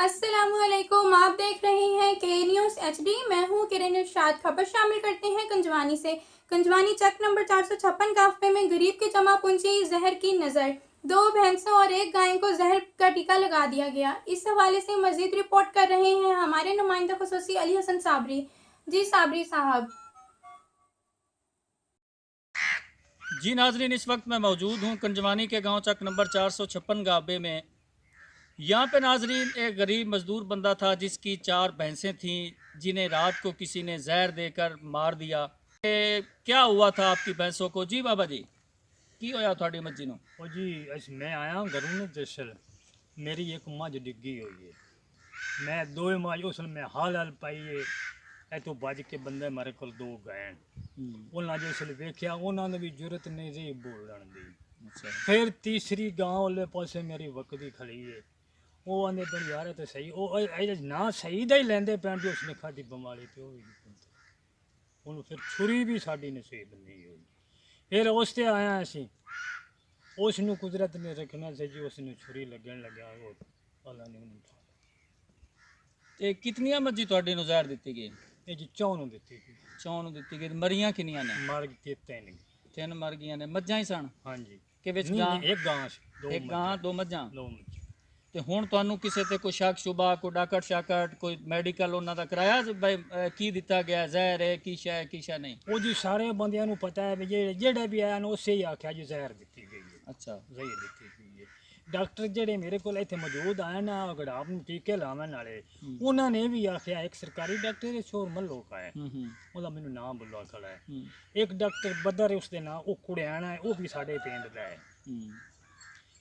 अस्सलामुअलैकुम। आप देख रहे हैं के न्यूज़ HD। मैं हूं किरण इरशाद। खबर शामिल करते हैं कंजवानी से। कंजवानी चक नंबर 456 काफे में गरीब की जमा पूंजी जहर की नज़र। 2 भैंसों और 1 गाय को जहर का टीका लगा दिया गया। इस हवाले से मजीद रिपोर्ट कर रहे हैं हमारे नुमाइंदा खुसूसी अली हसन साबरी। जी साबरी साहब। जी नाजरीन, इस वक्त मैं मौजूद हूँ कंजवानी के गांव चक नंबर 456 गाबे में। यहाँ पे नाजरीन एक गरीब मजदूर बंदा था जिसकी 4 भैंसें थीं, जिन्हें रात को किसी ने जहर देकर मार दिया। क्या हुआ था आपकी भैंसों को? जी बाबा जी, की होया थोड़ी मर्जी नो? ओ जी मैं आया घरों में दरअसल मेरी एक मझ डिग्गी हुई है। मैं दो मझ उस मैं हाल पाई है। इतों बज के बंदे मेरे को 2 गए। उन्होंने जिसले वेख्या उन्होंने भी जरूरत नहीं रही बोलन दी। अच्छा। फिर तीसरी गांव वाले पासे मेरी वकदी खड़ी है। वो आंदे तुम यार तो सही वो ना सही दा ही लेंदे पैन जो उसने खाधी बमारी तो भी फिर छुरी भी साड़ी नसीब नहीं हुई। फिर उसते आया असी उसनू कुदरत ने रखना से जी उसने छुरी लगन लगा वो अल्लाह ने उन्हें उठा ते कितनियां मर्जी थोड़ी नु जहर दी गई? ये जी चौन दी थी। 4 नु दी गई। मरियां किनियां ने? मर के 3 3 मर गई ने। मज्जां ही सन हाँ जी के विच नहीं, गां? नहीं एक गां सी, एक गां 2 मज्जां। 2 मज्जां। ਤੇ ਹੁਣ ਤੁਹਾਨੂੰ ਕਿਸੇ ਤੇ ਕੋਈ ਸ਼ੱਕ ਸ਼ੁਬਾ, ਕੋਈ ਡਾਕਟ ਸ਼ਾਕਟ, ਕੋਈ ਮੈਡੀਕਲ ਉਹਨਾਂ ਦਾ ਕਰਾਇਆ ਬਈ ਕੀ ਦਿੱਤਾ ਗਿਆ? ਜ਼ਹਿਰ ਹੈ ਕੀ ਸ਼ੈ ਕੀ ਸ਼ੈ ਨਹੀਂ? ਉਹ ਜੀ ਸਾਰੇ ਬੰਦਿਆਂ ਨੂੰ ਪਤਾ ਹੈ ਵੀ ਜਿਹੜੇ ਵੀ ਆਇਆ ਨੂੰ ਉਸੇ ਹੀ ਆਖਿਆ ਜੀ ਜ਼ਹਿਰ ਦਿੱਤੀ ਗਈ ਹੈ। ਅੱਛਾ। ਜ਼ਹਿਰ ਦਿੱਤੀ ਗਈ ਹੈ। ਡਾਕਟਰ ਜਿਹੜੇ ਮੇਰੇ ਕੋਲ ਇੱਥੇ ਮੌਜੂਦ ਆਏ ਨਾ ਗੜਾਪ ਨੂੰ ਟੀਕੇ ਲਾਵਣ ਵਾਲੇ ਉਹਨਾਂ ਨੇ ਵੀ ਆਖਿਆ ਇੱਕ ਸਰਕਾਰੀ ਡਾਕਟਰ ਹੈ ਸ਼ੋਰ ਮੱਲੋ ਕਾ ਹੈ ਉਹਦਾ ਮੈਨੂੰ ਨਾਮ ਬੁੱਲਾ ਖੜਾ ਹੈ। ਇੱਕ ਡਾਕਟਰ ਬੱਦਰ ਉਸਦੇ ਨਾਂ ਉਹ ਕੁੜਿਆਣਾ ਹੈ ਉਹ ਵੀ ਸਾਡੇ ਪਿੰਡ ਦਾ ਹੈ।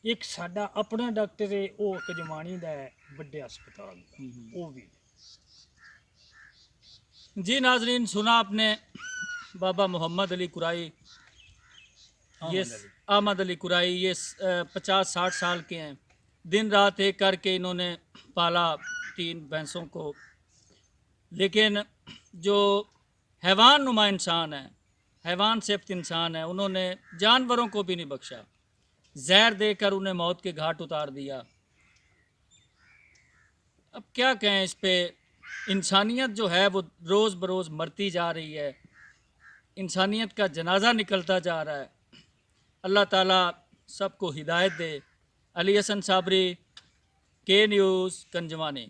एक साडा अपना डॉक्टर है वो कंजवानी दा है बड़े अस्पताल वो भी। जी नाजरीन, सुना आपने बाबा मोहम्मद अली कुराई, ये अहमद अली कुराई, ये 50-60 साल के हैं। दिन रात एक करके इन्होंने पाला 3 भैंसों को, लेकिन जो हैवान नुमा इंसान है, हैवान सिफ्त इंसान है, उन्होंने जानवरों को भी नहीं बख्शा। जहर देकर उन्हें मौत के घाट उतार दिया। अब क्या कहें इस पे? इंसानियत जो है वो रोज़ बरोज़ मरती जा रही है, इंसानियत का जनाजा निकलता जा रहा है। अल्लाह ताला सबको हिदायत दे। अली हसन साबरी, के न्यूज़, कंजवानी।